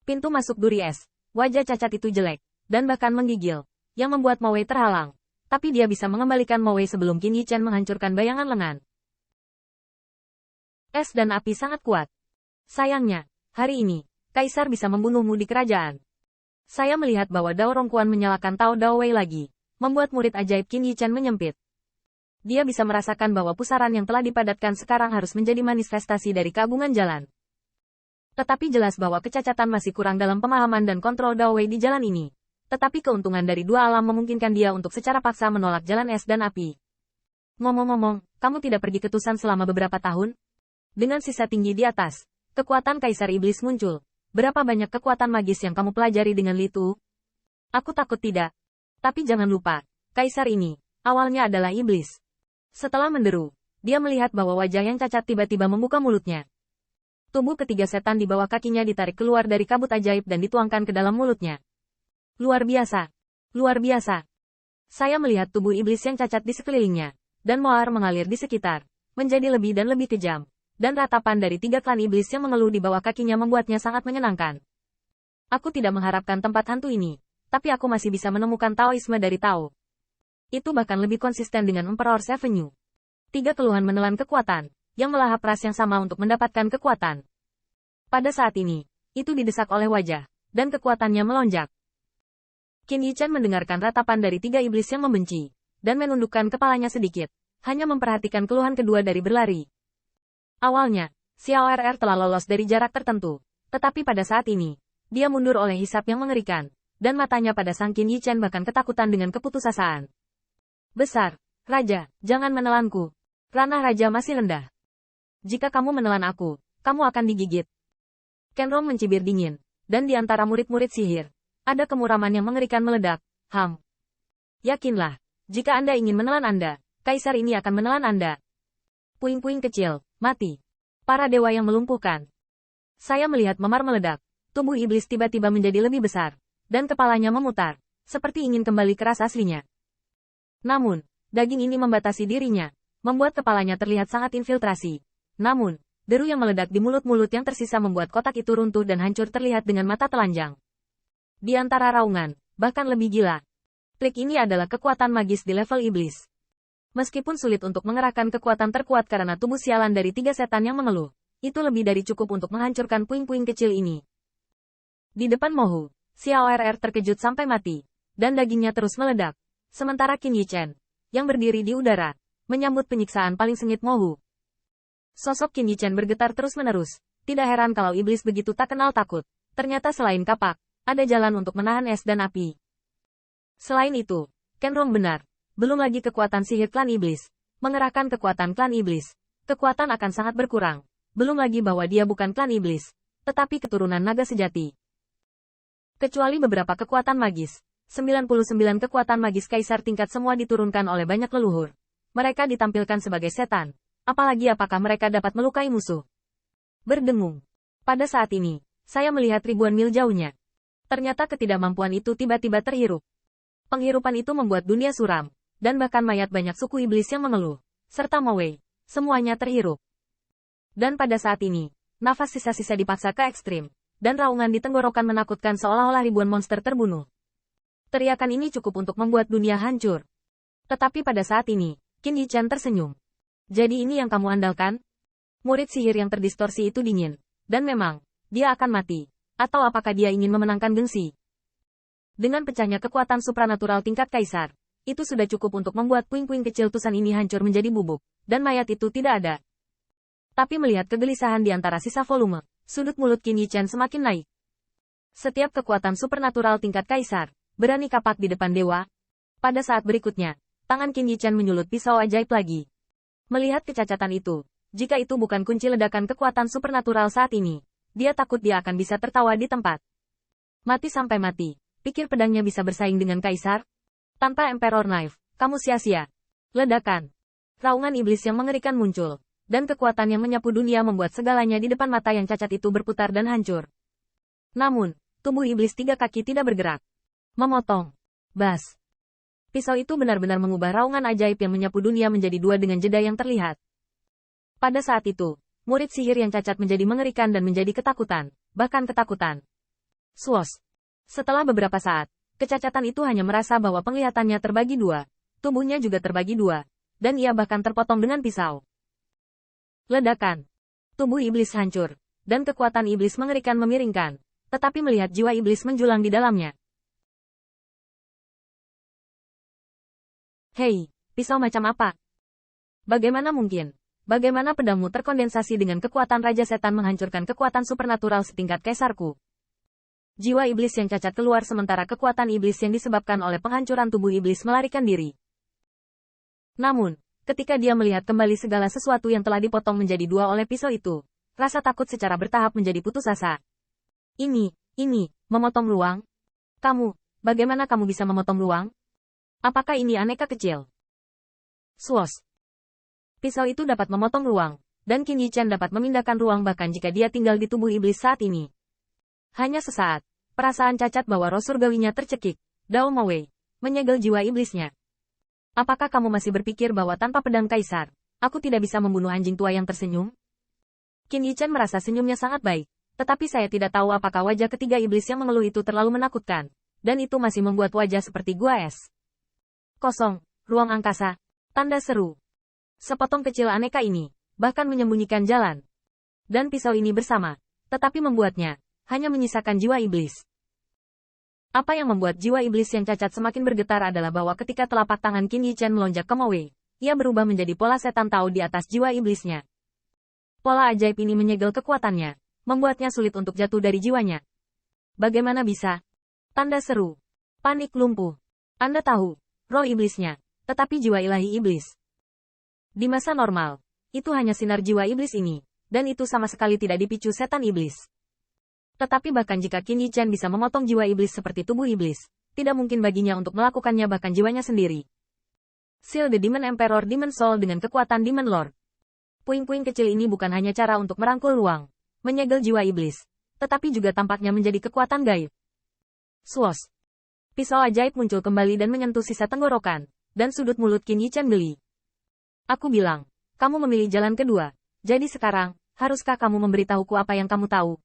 Pintu masuk duri es. Wajah cacat itu jelek, dan bahkan menggigil, yang membuat Mowei terhalang. Tapi dia bisa mengembalikan Mowei sebelum Qin Yichen menghancurkan bayangan lengan. Es dan api sangat kuat. Sayangnya, hari ini, Kaisar bisa membunuhmu di kerajaan. Saya melihat bahwa Dao Rongkuan menyalakan Tao Dao Wei lagi, membuat murid ajaib Qin Yichen menyempit. Dia bisa merasakan bahwa pusaran yang telah dipadatkan sekarang harus menjadi manifestasi dari keagungan jalan. Tetapi jelas bahwa kecacatan masih kurang dalam pemahaman dan kontrol Dao Wei di jalan ini. Tetapi keuntungan dari dua alam memungkinkan dia untuk secara paksa menolak jalan es dan api. Ngomong-ngomong, kamu tidak pergi ke Tusan selama beberapa tahun? Dengan sisa tinggi di atas, kekuatan Kaisar Iblis muncul. Berapa banyak kekuatan magis yang kamu pelajari dengan Litu? Aku takut tidak. Tapi jangan lupa, Kaisar ini, awalnya adalah iblis. Setelah menderu, dia melihat bahwa wajah yang cacat tiba-tiba membuka mulutnya. Tubuh ketiga setan di bawah kakinya ditarik keluar dari kabut ajaib dan dituangkan ke dalam mulutnya. Luar biasa. Luar biasa. Saya melihat tubuh iblis yang cacat di sekelilingnya, dan moar mengalir di sekitar, menjadi lebih dan lebih kejam. Dan ratapan dari 3 klan iblis yang mengeluh di bawah kakinya membuatnya sangat menyenangkan. Aku tidak mengharapkan tempat hantu ini, tapi aku masih bisa menemukan Taoisme dari Tao. Itu bahkan lebih konsisten dengan Emperor's Avenue. 3 keluhan menelan kekuatan, yang melahap ras yang sama untuk mendapatkan kekuatan. Pada saat ini, itu didesak oleh wajah, dan kekuatannya melonjak. Qin Yichen mendengarkan ratapan dari 3 iblis yang membenci, dan menundukkan kepalanya sedikit, hanya memperhatikan keluhan kedua dari berlari. Awalnya, Xiao RR telah lolos dari jarak tertentu, tetapi pada saat ini, dia mundur oleh hisap yang mengerikan, dan matanya pada Sang Qin Yichen bahkan ketakutan dengan keputusasaan. Besar, Raja, jangan menelanku. Ranah Raja masih rendah. Jika kamu menelan aku, kamu akan digigit. Kenrong mencibir dingin, dan di antara murid-murid sihir, ada kemuraman yang mengerikan meledak. Yakinlah, jika Anda ingin menelan Anda, Kaisar ini akan menelan Anda. Puing-puing kecil, mati. Para dewa yang melumpuhkan. Saya melihat memar meledak. Tubuh iblis tiba-tiba menjadi lebih besar. Dan kepalanya memutar. Seperti ingin kembali ke ras aslinya. Namun, daging ini membatasi dirinya. Membuat kepalanya terlihat sangat infiltrasi. Namun, deru yang meledak di mulut-mulut yang tersisa membuat kotak itu runtuh dan hancur terlihat dengan mata telanjang. Di antara raungan, bahkan lebih gila. Trik ini adalah kekuatan magis di level iblis. Meskipun sulit untuk mengerahkan kekuatan terkuat karena tubuh sialan dari 3 setan yang mengeluh, itu lebih dari cukup untuk menghancurkan puing-puing kecil ini. Di depan Mohu, Xiao RR terkejut sampai mati, dan dagingnya terus meledak. Sementara Qin Yichen, yang berdiri di udara, menyambut penyiksaan paling sengit Mohu. Sosok Qin Yichen bergetar terus-menerus. Tidak heran kalau iblis begitu tak kenal takut. Ternyata selain kapak, ada jalan untuk menahan es dan api. Selain itu, Kenrong benar. Belum lagi kekuatan sihir klan iblis. Mengerahkan kekuatan klan iblis, kekuatan akan sangat berkurang. Belum lagi bahwa dia bukan klan iblis, tetapi keturunan naga sejati. Kecuali beberapa kekuatan magis, 99 kekuatan magis kaisar tingkat semua diturunkan oleh banyak leluhur. Mereka ditampilkan sebagai setan. Apalagi apakah mereka dapat melukai musuh. Berdengung. Pada saat ini, saya melihat ribuan mil jauhnya. Ternyata ketidakmampuan itu tiba-tiba terhirup. Penghirupan itu membuat dunia suram. Dan bahkan mayat banyak suku iblis yang mengeluh, serta Mowei, semuanya terhirup. Dan pada saat ini, nafas sisa-sisa dipaksa ke ekstrim, dan raungan di tenggorokan menakutkan seolah-olah ribuan monster terbunuh. Teriakan ini cukup untuk membuat dunia hancur. Tetapi pada saat ini, Qin Yichen tersenyum. Jadi ini yang kamu andalkan? Murid sihir yang terdistorsi itu dingin, dan memang, dia akan mati. Atau apakah dia ingin memenangkan gengsi? Dengan pecahnya kekuatan supranatural tingkat kaisar, itu sudah cukup untuk membuat puing-puing kecil Tusan ini hancur menjadi bubuk, dan mayat itu tidak ada. Tapi melihat kegelisahan di antara sisa volume, sudut mulut Qin Yichen semakin naik. Setiap kekuatan supernatural tingkat kaisar, berani kapak di depan dewa. Pada saat berikutnya, tangan Qin Yichen menyulut pisau ajaib lagi. Melihat kecacatan itu, jika itu bukan kunci ledakan kekuatan supernatural saat ini, dia takut dia akan bisa tertawa di tempat. Mati sampai mati, pikir pedangnya bisa bersaing dengan kaisar? Tanpa Emperor Knife, kamu sia-sia. Ledakan. Raungan iblis yang mengerikan muncul, dan kekuatan yang menyapu dunia membuat segalanya di depan mata yang cacat itu berputar dan hancur. Namun, tubuh iblis 3 kaki tidak bergerak. Memotong. Bas. Pisau itu benar-benar mengubah raungan ajaib yang menyapu dunia menjadi 2 dengan jeda yang terlihat. Pada saat itu, murid sihir yang cacat menjadi mengerikan dan menjadi ketakutan, bahkan ketakutan. Swoosh. Setelah beberapa saat, kecacatan itu hanya merasa bahwa penglihatannya terbagi dua, tubuhnya juga terbagi dua, dan ia bahkan terpotong dengan pisau. Ledakan. Tubuh iblis hancur, dan kekuatan iblis mengerikan memiringkan, tetapi melihat jiwa iblis menjulang di dalamnya. Hei, pisau macam apa? Bagaimana mungkin? Bagaimana pedangmu terkondensasi dengan kekuatan Raja Setan menghancurkan kekuatan supernatural setingkat kaisarku? Jiwa iblis yang cacat keluar sementara kekuatan iblis yang disebabkan oleh penghancuran tubuh iblis melarikan diri. Namun, ketika dia melihat kembali segala sesuatu yang telah dipotong menjadi dua oleh pisau itu, rasa takut secara bertahap menjadi putus asa. Ini, memotong ruang? Bagaimana kamu bisa memotong ruang? Apakah ini aneka kecil? Swoosh. Pisau itu dapat memotong ruang, dan Qin Yichan dapat memindahkan ruang bahkan jika dia tinggal di tubuh iblis saat ini. Hanya sesaat, perasaan cacat bahwa roh surgawinya tercekik. Dao Mowei menyegel jiwa iblisnya. Apakah kamu masih berpikir bahwa tanpa pedang kaisar, aku tidak bisa membunuh anjing tua yang tersenyum? Qin Yichan merasa senyumnya sangat baik, tetapi saya tidak tahu apakah wajah ketiga iblis yang mengeluh itu terlalu menakutkan, dan itu masih membuat wajah seperti gua es. Kosong, ruang angkasa, tanda seru. Sepotong kecil aneka ini, bahkan menyembunyikan jalan. Dan pisau ini bersama, tetapi membuatnya, hanya menyisakan jiwa iblis. Apa yang membuat jiwa iblis yang cacat semakin bergetar adalah bahwa ketika telapak tangan Qin Yichan melonjak ke Mowei, ia berubah menjadi pola setan Tao di atas jiwa iblisnya. Pola ajaib ini menyegel kekuatannya, membuatnya sulit untuk jatuh dari jiwanya. Bagaimana bisa? Tanda seru. Panik lumpuh. Anda tahu, roh iblisnya, tetapi jiwa ilahi iblis. Di masa normal, itu hanya sinar jiwa iblis ini, dan itu sama sekali tidak dipicu setan iblis. Tetapi bahkan jika Qin Yichan bisa memotong jiwa iblis seperti tubuh iblis, tidak mungkin baginya untuk melakukannya bahkan jiwanya sendiri. Seal the Demon Emperor Demon Soul dengan kekuatan Demon Lord. Puing-puing kecil ini bukan hanya cara untuk merangkul ruang, menyegel jiwa iblis, tetapi juga tampaknya menjadi kekuatan gaib. Swoosh. Pisau ajaib muncul kembali dan menyentuh sisa tenggorokan, dan sudut mulut Qin Yichan geli. Aku bilang, kamu memilih jalan kedua, jadi sekarang, haruskah kamu memberitahuku apa yang kamu tahu?